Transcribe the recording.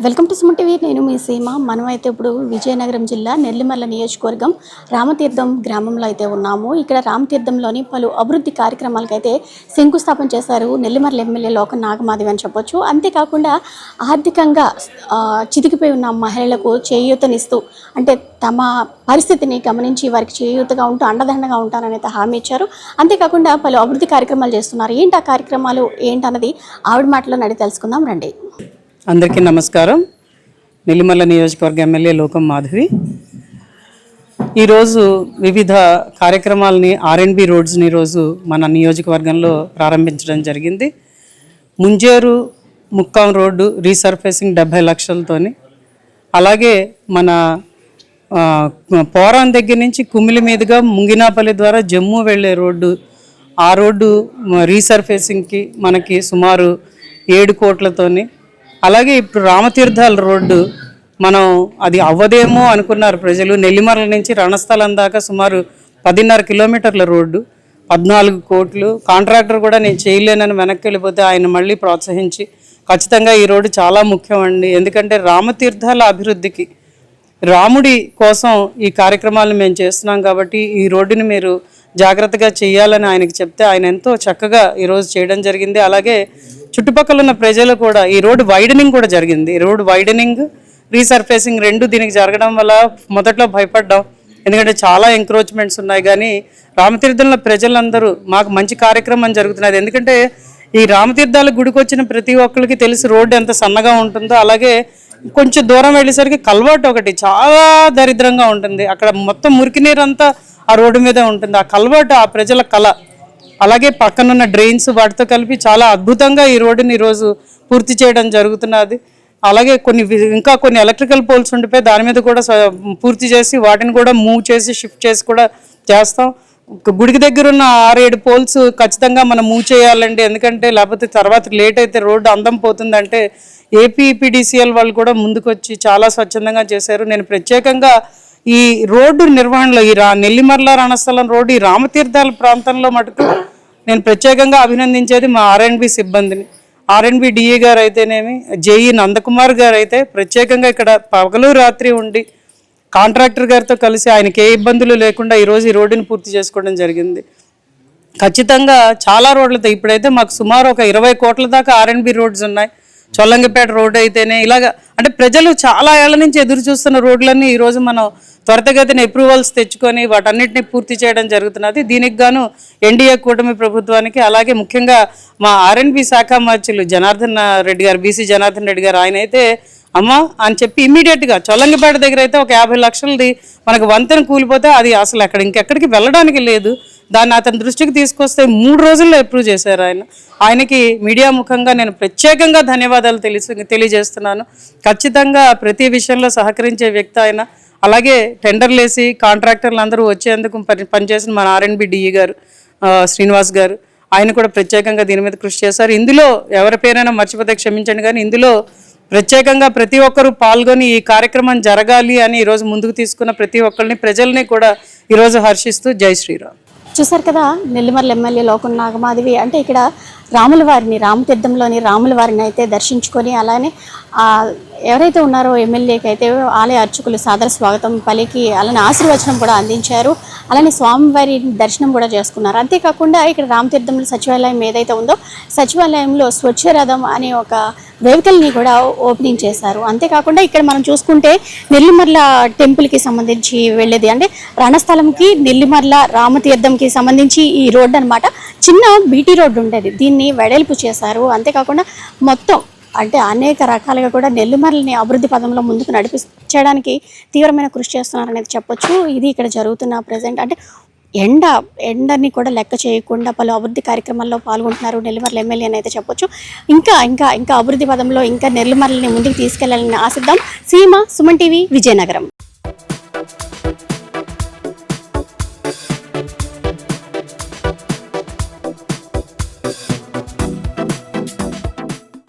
Welcome to Suman TV. నేను మీ సీమ. మనమైతే ఇప్పుడు విజయనగరం జిల్లా నెల్లిమర్ల నియోజకవర్గం రామతీర్థం గ్రామంలో అయితే ఉన్నాము. ఇక్కడ రామతీర్థంలోని పలు అభివృద్ధి కార్యక్రమాలకైతే శంకుస్థాపన చేశారు నెల్లిమర్ల ఎమ్మెల్యే లోక నాగమాధవి అని చెప్పొచ్చు. అంతేకాకుండా ఆర్థికంగా చితికిపోయి ఉన్న మహిళలకు చేయూతనిస్తూ అంటే తమ పరిస్థితిని గమనించి వారికి చేయూతగా ఉంటూ అండదండగా ఉంటారనైతే హామీ ఇచ్చారు. అంతేకాకుండా పలు అభివృద్ధి కార్యక్రమాలు చేస్తున్నారు. ఏంటి ఆ కార్యక్రమాలు ఏంటన్నది ఆవిడ మాటలో నడి తెలుసుకుందాం రండి. అందరికీ నమస్కారం. నెల్లిమర్ల నియోజకవర్గ ఎమ్మెల్యే లోకం మాధవి ఈరోజు వివిధ కార్యక్రమాలని ఆర్ఎండ్బి రోడ్స్ని ఈరోజు మన నియోజకవర్గంలో ప్రారంభించడం జరిగింది. ముంజేరు ముక్కాం రోడ్డు రీసర్ఫేసింగ్ 70 లక్షలతోని, అలాగే మన పోరాన్ దగ్గర నుంచి కుమిలి మీదుగా ముంగినాపల్లి ద్వారా జమ్మూ వెళ్ళే రోడ్డు, ఆ రోడ్డు రీసర్ఫేసింగ్కి మనకి సుమారు 7 కోట్లతోని, అలాగే ఇప్పుడు రామతీర్థాల రోడ్డు మనం అది అవ్వదేమో అనుకున్నారు ప్రజలు. నెల్లిమర్ల నుంచి రణస్థలం దాకా సుమారు 10.5 కిలోమీటర్ల రోడ్డు 14 కోట్లు. కాంట్రాక్టర్ కూడా నేను చేయలేనని వెనక్కి వెళ్ళిపోతే ఆయన మళ్ళీ ప్రోత్సహించి ఖచ్చితంగా ఈ రోడ్డు చాలా ముఖ్యమండి. ఎందుకంటే రామతీర్థాల అభివృద్ధికి రాముడి కోసం ఈ కార్యక్రమాలను మేము చేస్తున్నాం కాబట్టి ఈ రోడ్డుని మీరు జాగ్రత్తగా చేయాలని ఆయనకి చెప్తే ఆయన ఎంతో చక్కగా ఈరోజు చేయడం జరిగింది. అలాగే చుట్టుపక్కల ఉన్న ప్రజలు కూడా ఈ రోడ్డు వైడనింగ్ కూడా జరిగింది. ఈ రోడ్డు వైడనింగ్ రీసర్ఫేసింగ్ రెండు దీనికి జరగడం వల్ల మొదట్లో భయపడ్డాం, ఎందుకంటే చాలా ఎంక్రోచ్మెంట్స్ ఉన్నాయి. కానీ రామతీర్థంలో ప్రజలందరూ మాకు మంచి కార్యక్రమం జరుగుతున్నది. ఎందుకంటే ఈ రామతీర్థాల గుడికి వచ్చిన ప్రతి ఒక్కరికి తెలుసు రోడ్డు ఎంత సన్నగా ఉంటుందో. అలాగే కొంచెం దూరం వెళ్ళేసరికి కల్వర్ట్ ఒకటి చాలా దరిద్రంగా ఉంటుంది. అక్కడ మొత్తం మురికి నీరు అంతా ఆ రోడ్డు మీద ఉంటుంది. ఆ కల్వర్ట్ ఆ ప్రజల కళ. అలాగే పక్కనున్న డ్రైన్స్ వాటితో కలిపి చాలా అద్భుతంగా ఈ రోడ్డుని ఈరోజు పూర్తి చేయడం జరుగుతున్నది. అలాగే ఇంకా కొన్ని ఎలక్ట్రికల్ పోల్స్ ఉండిపోయి దాని మీద కూడా పూర్తి చేసి వాటిని కూడా మూవ్ చేసి షిఫ్ట్ చేసి కూడా చేస్తాం. గుడికి దగ్గర ఉన్న 6-7 పోల్స్ ఖచ్చితంగా మనం మూవ్ చేయాలండి. ఎందుకంటే లేకపోతే తర్వాత లేట్ అయితే రోడ్డు అందం పోతుందంటే ఏపీపీడీసీఎల్ వాళ్ళు కూడా ముందుకొచ్చి చాలా స్వచ్ఛందంగా చేశారు. నేను ప్రత్యేకంగా ఈ రోడ్డు నిర్వహణలో ఈ నెల్లిమర్ల రణస్థలం రోడ్డు ఈ రామతీర్థాల ప్రాంతంలో మటుకు నేను ప్రత్యేకంగా అభినందించేది మా ఆర్ఎండ్బి సిబ్బందిని. ఆర్ఎండ్బి డిఏ గారు అయితేనేమి, జేఈ నందకుమార్ గారు అయితే ప్రత్యేకంగా ఇక్కడ పగలు రాత్రి ఉండి కాంట్రాక్టర్ గారితో కలిసి ఆయనకి ఏ ఇబ్బందులు లేకుండా ఈరోజు ఈ రోడ్డుని పూర్తి చేసుకోవడం జరిగింది. ఖచ్చితంగా చాలా రోడ్లతో ఇప్పుడైతే మాకు సుమారు ఒక 20 కోట్ల దాకా ఆర్ఎండ్బి రోడ్స్ ఉన్నాయి. చొల్లంగిపేట రోడ్డు అయితేనే ఇలాగా అంటే ప్రజలు చాలా ఏళ్ల నుంచి ఎదురు చూస్తున్న రోడ్లన్నీ ఈరోజు మనం త్వరితగతిన అప్రూవల్స్ తెచ్చుకొని వాటన్నిటిని పూర్తి చేయడం జరుగుతున్నది. దీనికి గాను ఎన్డీఏ కూటమి ప్రభుత్వానికి, అలాగే ముఖ్యంగా మా ఆర్ఎండ్బి శాఖ మార్చులు జనార్దన్ రెడ్డి గారు, బీసీ జనార్దన్ రెడ్డి గారు, ఆయన అయితే అమ్మ అని చెప్పి ఇమ్మీడియట్గా చొల్లంగిపేట దగ్గర అయితే ఒక 50 లక్షలది మనకు వంతెన కూలిపోతే అది అసలు ఇంకెక్కడికి వెళ్ళడానికి లేదు. దాన్ని అతని దృష్టికి తీసుకొస్తే 3 రోజుల్లో అప్రూవ్ చేశారు ఆయనకి మీడియా ముఖంగా నేను ప్రత్యేకంగా ధన్యవాదాలు తెలియజేస్తున్నాను. ఖచ్చితంగా ప్రతి విషయంలో సహకరించే వ్యక్తి ఆయన. అలాగే టెండర్లు వేసి కాంట్రాక్టర్లు అందరూ వచ్చేందుకు పనిచేసిన మన ఆర్ఎండ్బి డిఈ గారు శ్రీనివాస్ గారు, ఆయన కూడా ప్రత్యేకంగా దీని మీద కృషి చేశారు. ఇందులో ఎవరి పేరైనా మర్చిపోతే క్షమించండి, కానీ ఇందులో ప్రత్యేకంగా ప్రతి ఒక్కరూ పాల్గొని ఈ కార్యక్రమం జరగాలి అని ఈరోజు ముందుకు తీసుకున్న ప్రతి ఒక్కరిని ప్రజల్ని కూడా ఈరోజు హర్షిస్తూ జై శ్రీరామ్. చూసారు కదా, నెల్లిమర్ల ఎమ్మెల్యే లోకం నాగమాధవి అంటే ఇక్కడ రాముల వారిని, రామతీర్థంలోని రాముల వారిని అయితే దర్శించుకొని అలానే ఎవరైతే ఉన్నారో ఎమ్మెల్యేకి అయితే ఆలయ అర్చకులు సాదర స్వాగతం పలికి అలానే ఆశీర్వచనం కూడా అందించారు. అలానే స్వామివారి దర్శనం కూడా చేసుకున్నారు. అంతేకాకుండా ఇక్కడ రామతీర్థంలో సచివాలయం ఏదైతే ఉందో సచివాలయంలో స్వచ్ఛరథం అనే ఒక వెహికల్ని కూడా ఓపెనింగ్ చేశారు. అంతేకాకుండా ఇక్కడ మనం చూసుకుంటే నెల్లిమర్ల టెంపుల్కి సంబంధించి వెళ్ళేది అంటే రణస్థలంకి నెల్లిమర్ల రామతీర్థంకి సంబంధించి ఈ రోడ్డు అనమాట. చిన్న బీటీ రోడ్డు ఉండేది, దీన్ని వెడల్పు చేశారు. అంతేకాకుండా మొత్తం అంటే అనేక రకాలుగా కూడా నెల్లిమర్లని అభివృద్ధి పదంలో ముందుకు నడిపించడానికి తీవ్రమైన కృషి చేస్తున్నారనేది చెప్పొచ్చు. ఇది ఇక్కడ జరుగుతున్న ప్రజెంట్ అంటే ఎండని కూడా లెక్క చేయకుండా పలు అభివృద్ధి కార్యక్రమాల్లో పాల్గొంటున్నారు నెల్లిమర్ల ఎమ్మెల్యే అని అయితే చెప్పొచ్చు. ఇంకా అభివృద్ధి పదంలో ఇంకా నెల్లిమర్లని ముందుకు తీసుకెళ్లాలని ఆశిద్దాం. సీమ, సుమన్ టీవీ, విజయనగరం.